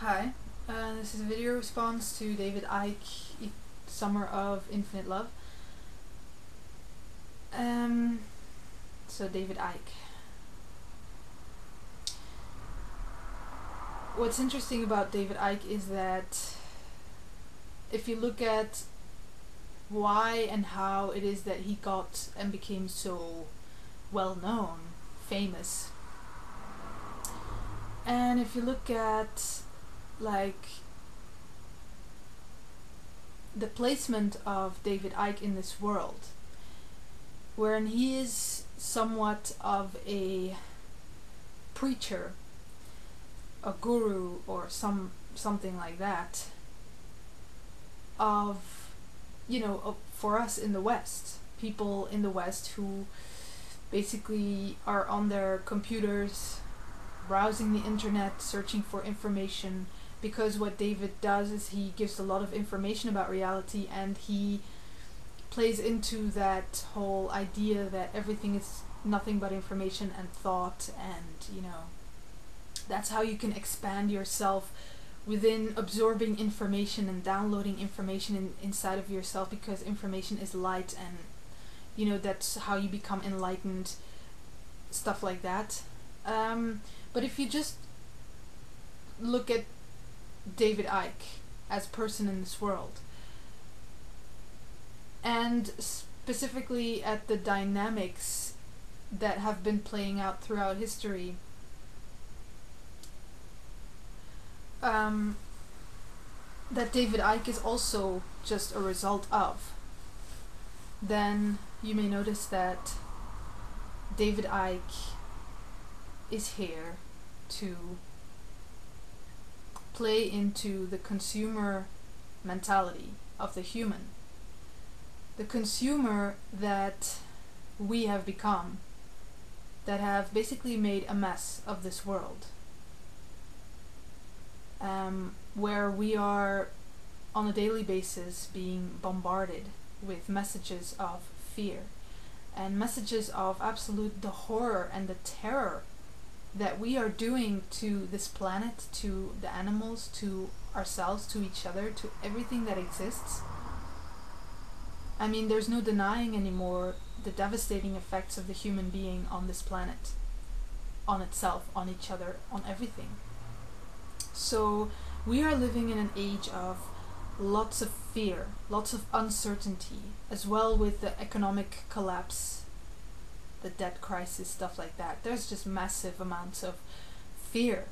Hi, this is a video response to David Icke, Summer of Infinite Love. So David Icke. What's interesting about David Icke is that if you look at why and how it is that he got and became so well known, famous, and if you look at like the placement of David Icke in this world, wherein he is somewhat of a preacher, a guru, or something like that, for us in the West, people in the West who basically are on their computers, browsing the internet, searching for information, because what David does is he gives a lot of information about reality, and he plays into that whole idea that everything is nothing but information and thought, and that's how you can expand yourself within absorbing information and downloading information inside of yourself, because information is light, and that's how you become enlightened, stuff like that. But if you just look at David Icke as person in this world, and specifically at the dynamics that have been playing out throughout history, that David Icke is also just a result of, then you may notice that David Icke is here to play into the consumer mentality of the human. The consumer that we have become, that have basically made a mess of this world, where we are on a daily basis being bombarded with messages of fear and messages of the horror and the terror that we are doing to this planet, to the animals, to ourselves, to each other, to everything that exists. I mean, there's no denying anymore the devastating effects of the human being on this planet, on itself, on each other, on everything. So we are living in an age of lots of fear, lots of uncertainty, as well with the economic collapse, the debt crisis, stuff like that. There's just massive amounts of fear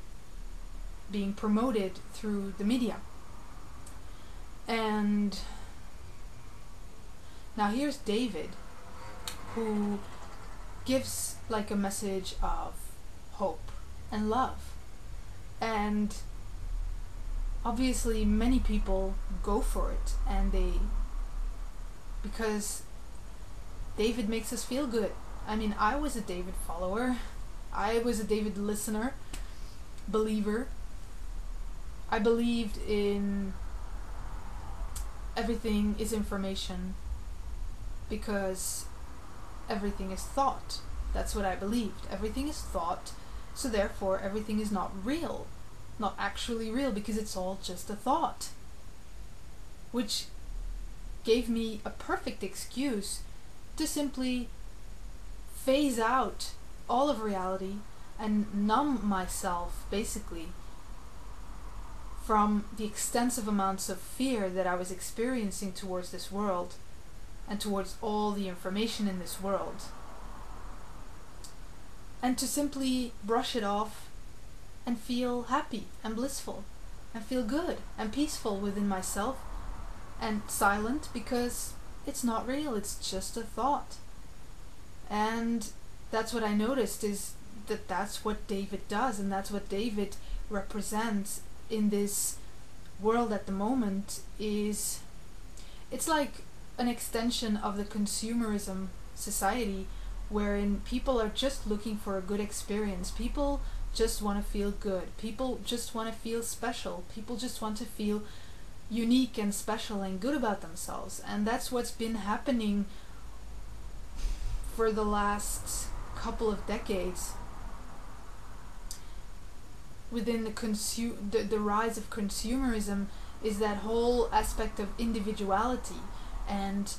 being promoted through the media. And now here's David, who gives like a message of hope and love. And obviously many people go for it, and because David makes us feel good. I mean, I was a David follower. I was a David listener, believer. I believed in everything is information, because everything is thought. That's what I believed. Everything is thought, so therefore everything is not real. Not actually real, because it's all just a thought. Which gave me a perfect excuse to simply phase out all of reality and numb myself, basically, from the extensive amounts of fear that I was experiencing towards this world and towards all the information in this world. And to simply brush it off and feel happy and blissful and feel good and peaceful within myself, and silent, because it's not real, it's just a thought. And that's what I noticed, is that that's what David does, and that's what David represents in this world at the moment. It's like an extension of the consumerism society, wherein people are just looking for a good experience. People just want to feel good. People just want to feel special. People just want to feel unique and special and good about themselves. And that's what's been happening for the last couple of decades. within the rise of consumerism is that whole aspect of individuality, and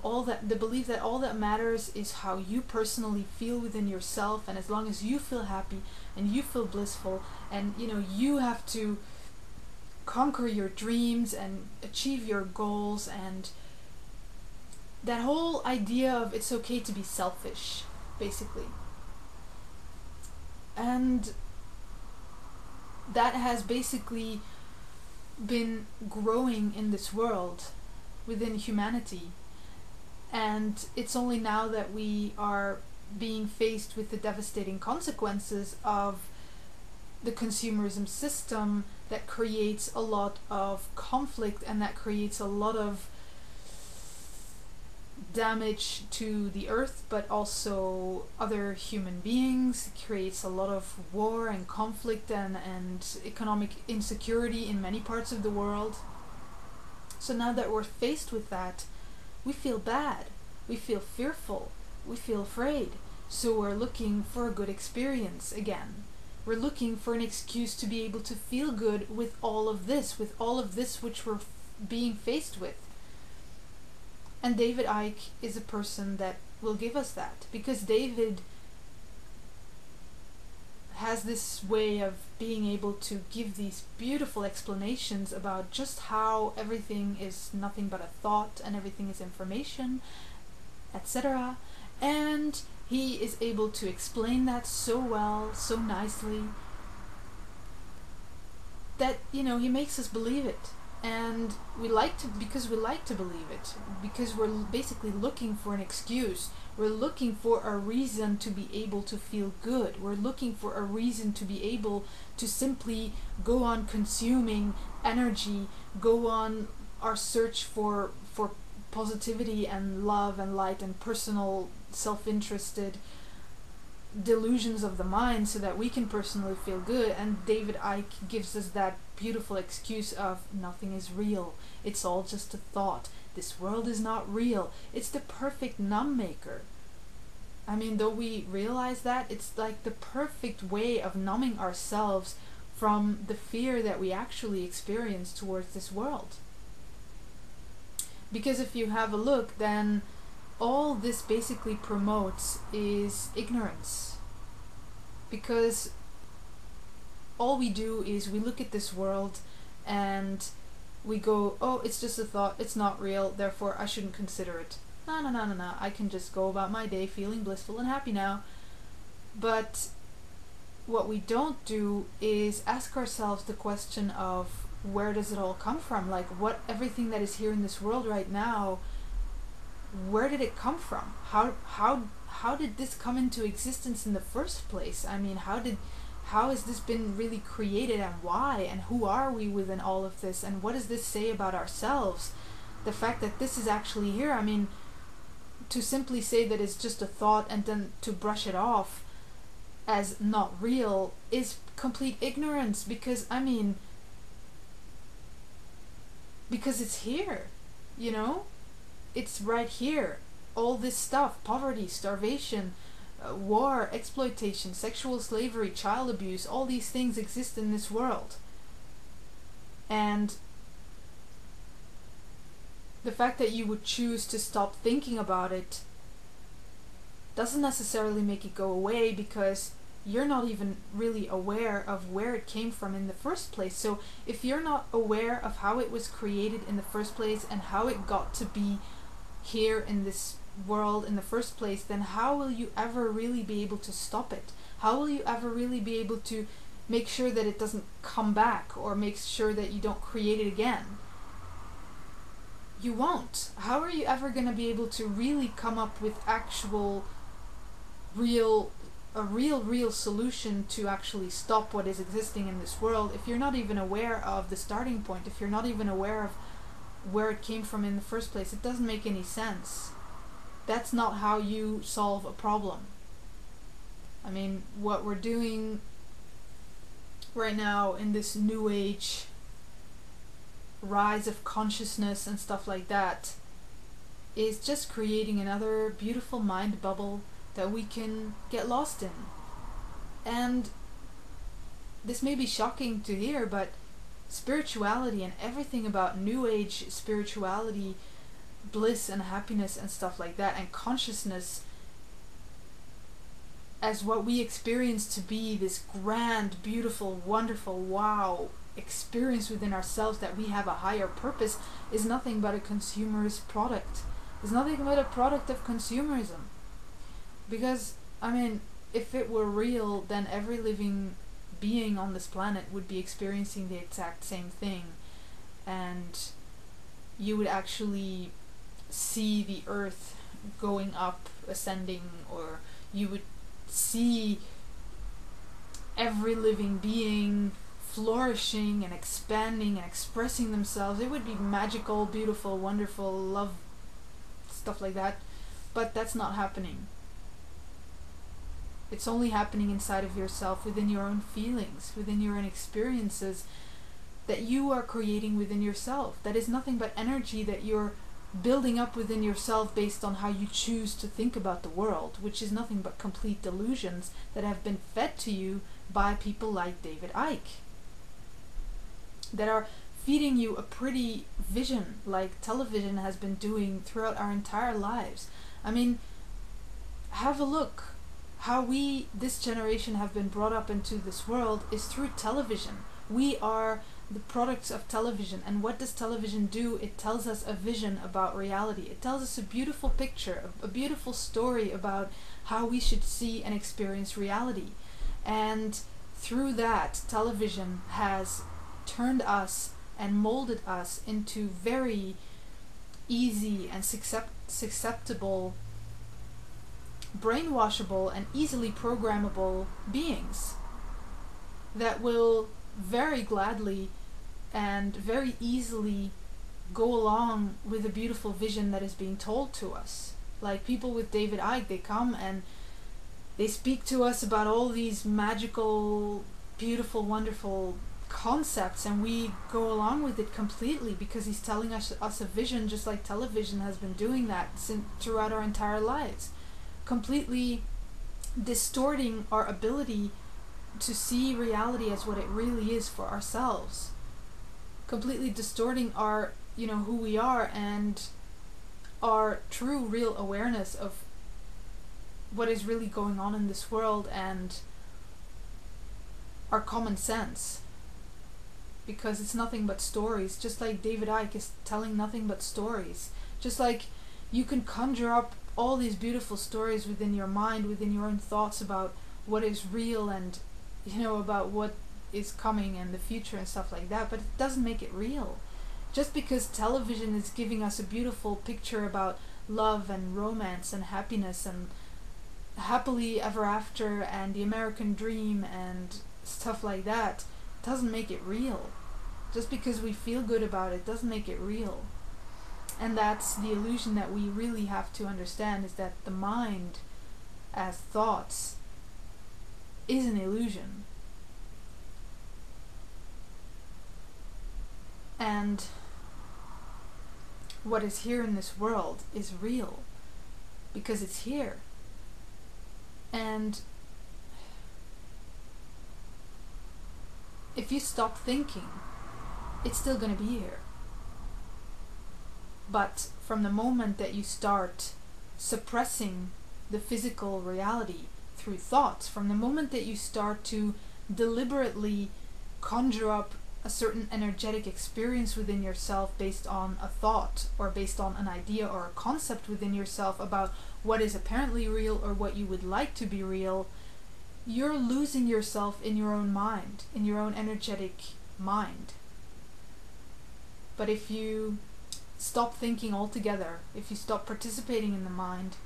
all that, the belief that all that matters is how you personally feel within yourself, and as long as you feel happy and you feel blissful, and you have to conquer your dreams and achieve your goals, and that whole idea of it's okay to be selfish, basically. And that has basically been growing in this world within humanity, and it's only now that we are being faced with the devastating consequences of the consumerism system that creates a lot of conflict, and that creates a lot of damage to the earth, but also other human beings. It creates a lot of war and conflict and economic insecurity in many parts of the world. So now that we're faced with that, we feel bad, we feel fearful, we feel afraid. So we're looking for a good experience again. We're looking for an excuse to be able to feel good with all of this which we're being faced with. And David Icke is a person that will give us that, because David has this way of being able to give these beautiful explanations about just how everything is nothing but a thought and everything is information, etc. And he is able to explain that so well, so nicely, that he makes us believe it. And we like to believe it, because we're basically looking for an excuse. We're looking for a reason to be able to feel good. We're looking for a reason to be able to simply go on consuming energy, go on our search for positivity and love and light and personal self-interested delusions of the mind, so that we can personally feel good. And David Icke gives us that beautiful excuse of nothing is real, it's all just a thought, this world is not real. It's the perfect numb maker. I mean, though we realize that, it's like the perfect way of numbing ourselves from the fear that we actually experience towards this world. Because if you have a look, then all this basically promotes is ignorance. Because all we do is we look at this world and we go, oh, it's just a thought, it's not real, therefore I shouldn't consider it. No, I can just go about my day feeling blissful and happy now. But what we don't do is ask ourselves the question of, where does it all come from? Like, what, everything that is here in this world right now, where did it come from? How did this come into existence in the first place? I mean, how has this been really created, and why, and who are we within all of this, and what does this say about ourselves? The fact that this is actually here, I mean, to simply say that it's just a thought and then to brush it off as not real is complete ignorance, because it's here, it's right here. All this stuff, poverty, starvation, war, exploitation, sexual slavery, child abuse, all these things exist in this world. And the fact that you would choose to stop thinking about it doesn't necessarily make it go away, because you're not even really aware of where it came from in the first place. So if you're not aware of how it was created in the first place and how it got to be here in this world in the first place, then how will you ever really be able to stop it? How will you ever really be able to make sure that it doesn't come back, or make sure that you don't create it again? You won't. How are you ever going to be able to really come up with actual real solution to actually stop what is existing in this world if you're not even aware of the starting point, if you're not even aware of where it came from in the first place? It doesn't make any sense. That's not how you solve a problem. I mean, what we're doing right now in this new age rise of consciousness and stuff like that is just creating another beautiful mind bubble that we can get lost in. And this may be shocking to hear, but spirituality and everything about New Age spirituality, bliss and happiness and stuff like that, and consciousness as what we experience to be this grand, beautiful, wonderful, wow experience within ourselves, that we have a higher purpose, is nothing but a consumerist product. It's nothing but a product of consumerism. Because, I mean, if it were real, then every living being on this planet would be experiencing the exact same thing, and you would actually see the earth going up, ascending, or you would see every living being flourishing and expanding and expressing themselves. It would be magical, beautiful, wonderful, love, stuff like that. But that's not happening. It's only happening inside of yourself, within your own feelings, within your own experiences that you are creating within yourself. That is nothing but energy that you're building up within yourself based on how you choose to think about the world, which is nothing but complete delusions that have been fed to you by people like David Icke, that are feeding you a pretty vision like television has been doing throughout our entire lives. I mean, have a look. How we, this generation, have been brought up into this world is through television. We are the products of television. And what does television do? It tells us a vision about reality. It tells us a beautiful picture, a beautiful story about how we should see and experience reality. And through that, television has turned us and molded us into very easy and susceptible, brainwashable and easily programmable beings that will very gladly and very easily go along with a beautiful vision that is being told to us. Like people with David Icke, they come and they speak to us about all these magical, beautiful, wonderful concepts, and we go along with it completely because he's telling us a vision, just like television has been doing that throughout our entire lives, completely distorting our ability to see reality as what it really is for ourselves, completely distorting our, who we are and our true real awareness of what is really going on in this world, and our common sense, because it's nothing but stories. Just like David Icke is telling nothing but stories, just like you can conjure up all these beautiful stories within your mind, within your own thoughts about what is real and about what is coming and the future and stuff like that, but it doesn't make it real. Just because television is giving us a beautiful picture about love and romance and happiness and happily ever after and the American dream and stuff like that, doesn't make it real. Just because we feel good about it doesn't make it real. And that's the illusion that we really have to understand, is that the mind as thoughts is an illusion. And what is here in this world is real because it's here. And if you stop thinking, it's still going to be here. But from the moment that you start suppressing the physical reality through thoughts, from the moment that you start to deliberately conjure up a certain energetic experience within yourself based on a thought or based on an idea or a concept within yourself about what is apparently real or what you would like to be real, you're losing yourself in your own mind, in your own energetic mind. But if you stop thinking altogether, if you stop participating in the mind,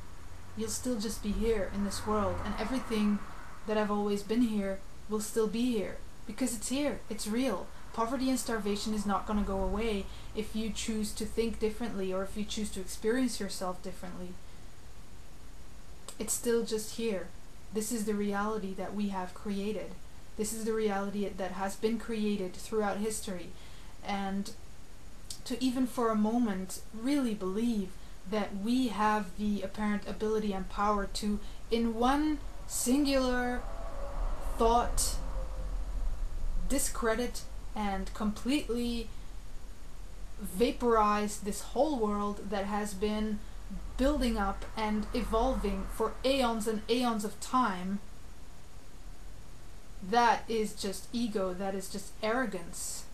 you'll still just be here in this world, and everything that have always been here will still be here because it's here, it's real. Poverty and starvation is not going to go away if you choose to think differently or if you choose to experience yourself differently. It's still just here. This is the reality that we have created. This is the reality that has been created throughout history. And to even for a moment really believe that we have the apparent ability and power to, in one singular thought discredit and completely vaporize this whole world that has been building up and evolving for aeons and aeons of time, that is just ego, that is just arrogance.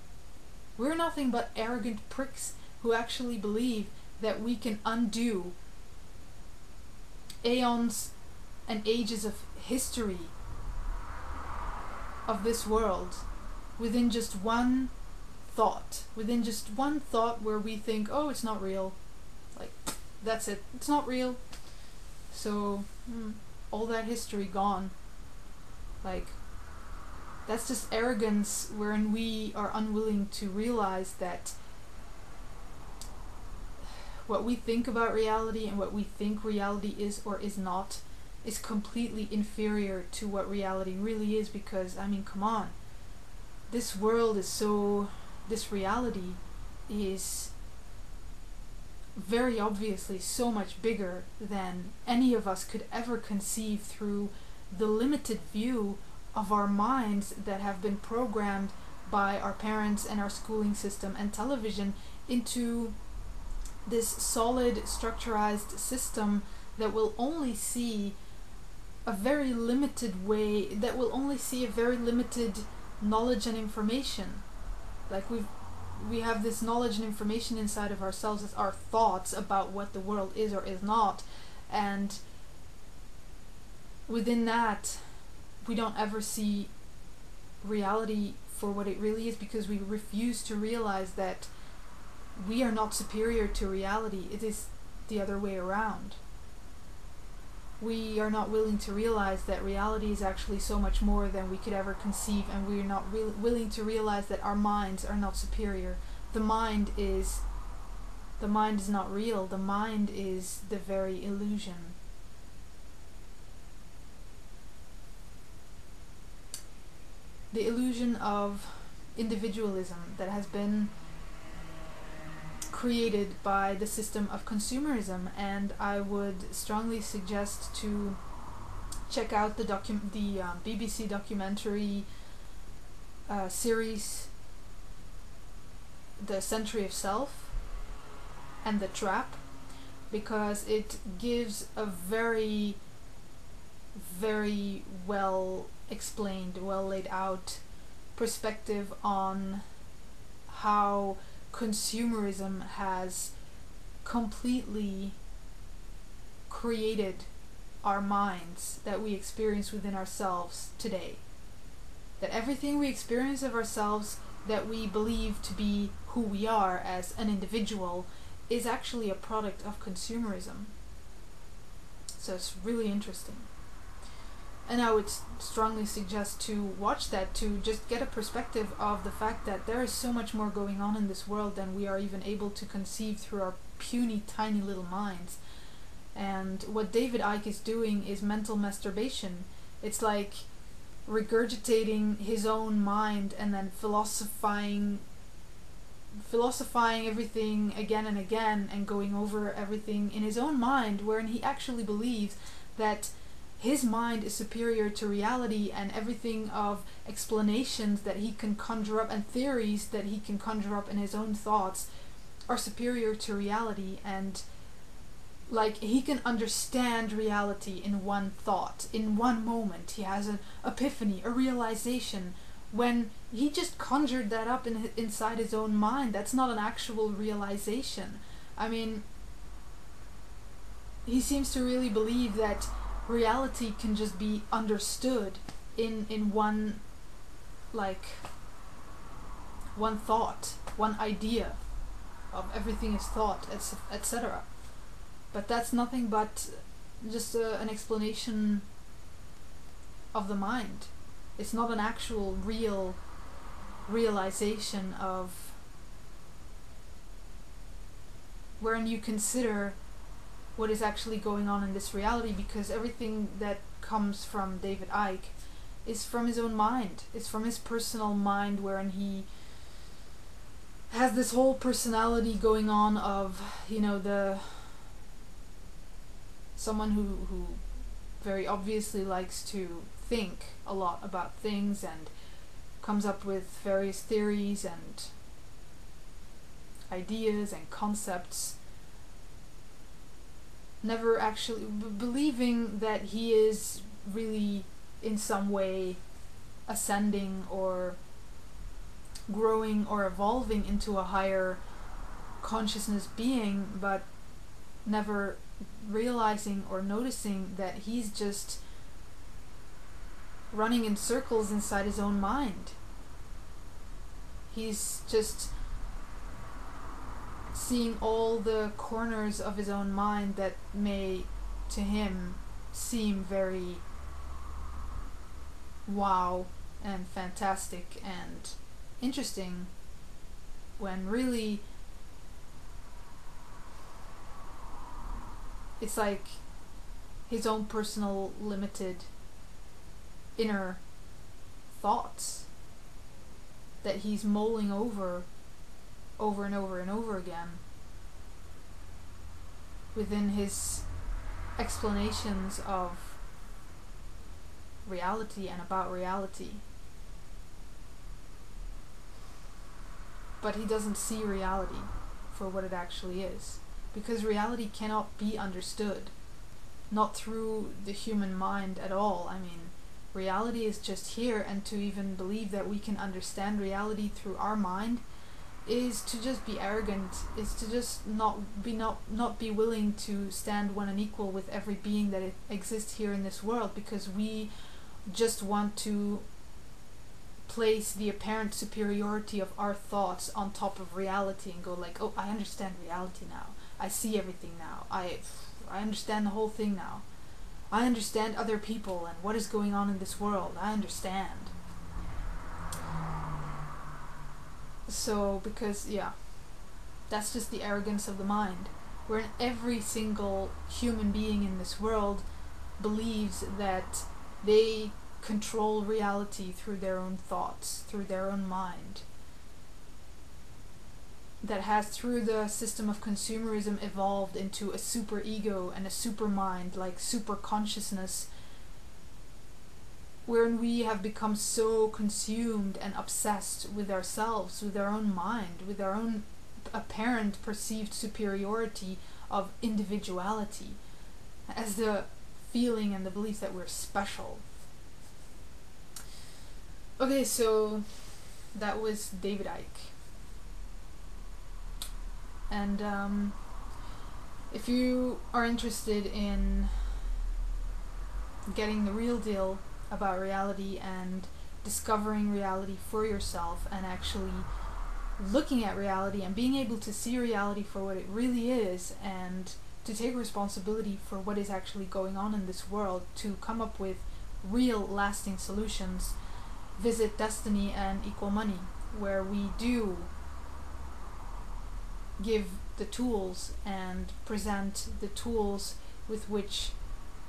We're nothing but arrogant pricks who actually believe that we can undo aeons and ages of history of this world within just one thought. Within just one thought where we think, oh, it's not real. Like, that's it. It's not real. So, all that history gone. Like, that's just arrogance wherein we are unwilling to realize that what we think about reality and what we think reality is or is not is completely inferior to what reality really is, because, I mean, come on. This world is so... This reality is very obviously so much bigger than any of us could ever conceive through the limited view of our minds that have been programmed by our parents and our schooling system and television into this solid structurized system that will only see a very limited way, that will only see a very limited knowledge and information. Like, we have this knowledge and information inside of ourselves as our thoughts about what the world is or is not, and within that we don't ever see reality for what it really is, because we refuse to realize that we are not superior to reality. It is the other way around. We are not willing to realize that reality is actually so much more than we could ever conceive, and we are not willing to realize that our minds are not superior. The mind is not real. The mind is the very illusion. The illusion of individualism that has been created by the system of consumerism, and I would strongly suggest to check out the BBC documentary series The Century of Self and The Trap, because it gives a very, very well explained, well laid out perspective on how consumerism has completely created our minds that we experience within ourselves today. That everything we experience of ourselves that we believe to be who we are as an individual is actually a product of consumerism. So it's really interesting. And I would strongly suggest to watch that, to just get a perspective of the fact that there is so much more going on in this world than we are even able to conceive through our puny, tiny little minds. And what David Icke is doing is mental masturbation. It's like regurgitating his own mind and then philosophizing everything again and again, and going over everything in his own mind, wherein he actually believes that his mind is superior to reality, and everything of explanations that he can conjure up and theories that he can conjure up in his own thoughts are superior to reality, and like he can understand reality in one thought, in one moment. He has an epiphany, a realization, when he just conjured that up inside his own mind. That's not an actual realization. I mean, he seems to really believe that reality can just be understood in one, like, one thought, one idea of everything is thought, etc. But that's nothing but just an explanation of the mind. It's not an actual real realization of wherein you consider what is actually going on in this reality, because everything that comes from David Icke is from his own mind. It's from his personal mind, wherein he has this whole personality going on of, you know, someone who very obviously likes to think a lot about things and comes up with various theories and ideas and concepts, never actually believing that he is really in some way ascending or growing or evolving into a higher consciousness being, but never realizing or noticing that he's just running in circles inside his own mind. He's just seeing all the corners of his own mind that may, to him, seem very wow and fantastic and interesting, when really it's like his own personal limited inner thoughts that he's mulling over and over and over again within his explanations of reality and about reality. But he doesn't see reality for what it actually is, because reality cannot be understood, not through the human mind at all. I mean, reality is just here, and to even believe that we can understand reality through our mind is to just be arrogant, is to just not be willing to stand one and equal with every being that exists here in this world, because we just want to place the apparent superiority of our thoughts on top of reality and go like, oh, I understand reality now, I see everything now, I understand the whole thing now, I understand other people and what is going on in this world, I understand. So, because, yeah, that's just the arrogance of the mind, where every single human being in this world believes that they control reality through their own thoughts, through their own mind, that has, through the system of consumerism, evolved into a super ego and a super mind, like super consciousness, wherein we have become so consumed and obsessed with ourselves, with our own mind, with our own apparent perceived superiority of individuality, as the feeling and the belief that we're special. Okay, so that was David Icke. And if you are interested in getting the real deal about reality and discovering reality for yourself and actually looking at reality and being able to see reality for what it really is and to take responsibility for what is actually going on in this world, to come up with real lasting solutions, visit Destiny and Equal Money, where we do give the tools and present the tools with which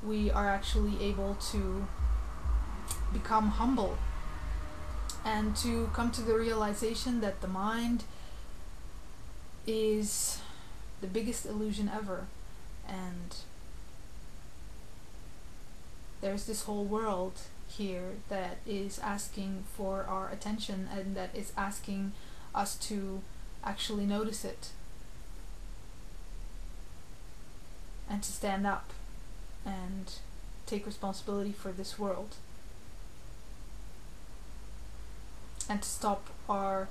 we are actually able to become humble and to come to the realization that the mind is the biggest illusion ever, and there's this whole world here that is asking for our attention and that is asking us to actually notice it and to stand up and take responsibility for this world and to stop our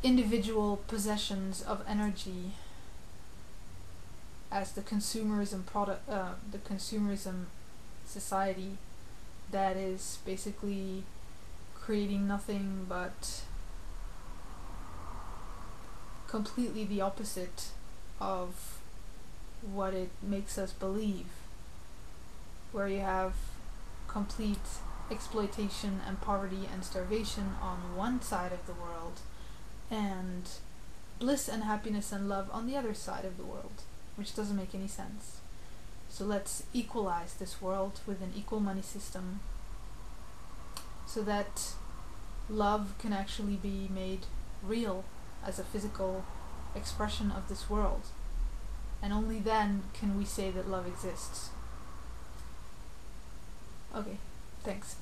individual possessions of energy as the consumerism the consumerism society that is basically creating nothing but completely the opposite of what it makes us believe, where you have complete exploitation and poverty and starvation on one side of the world and bliss and happiness and love on the other side of the world, which doesn't make any sense. So let's equalize this world with an equal money system so that love can actually be made real as a physical expression of this world. And only then can we say that love exists. Okay, thanks.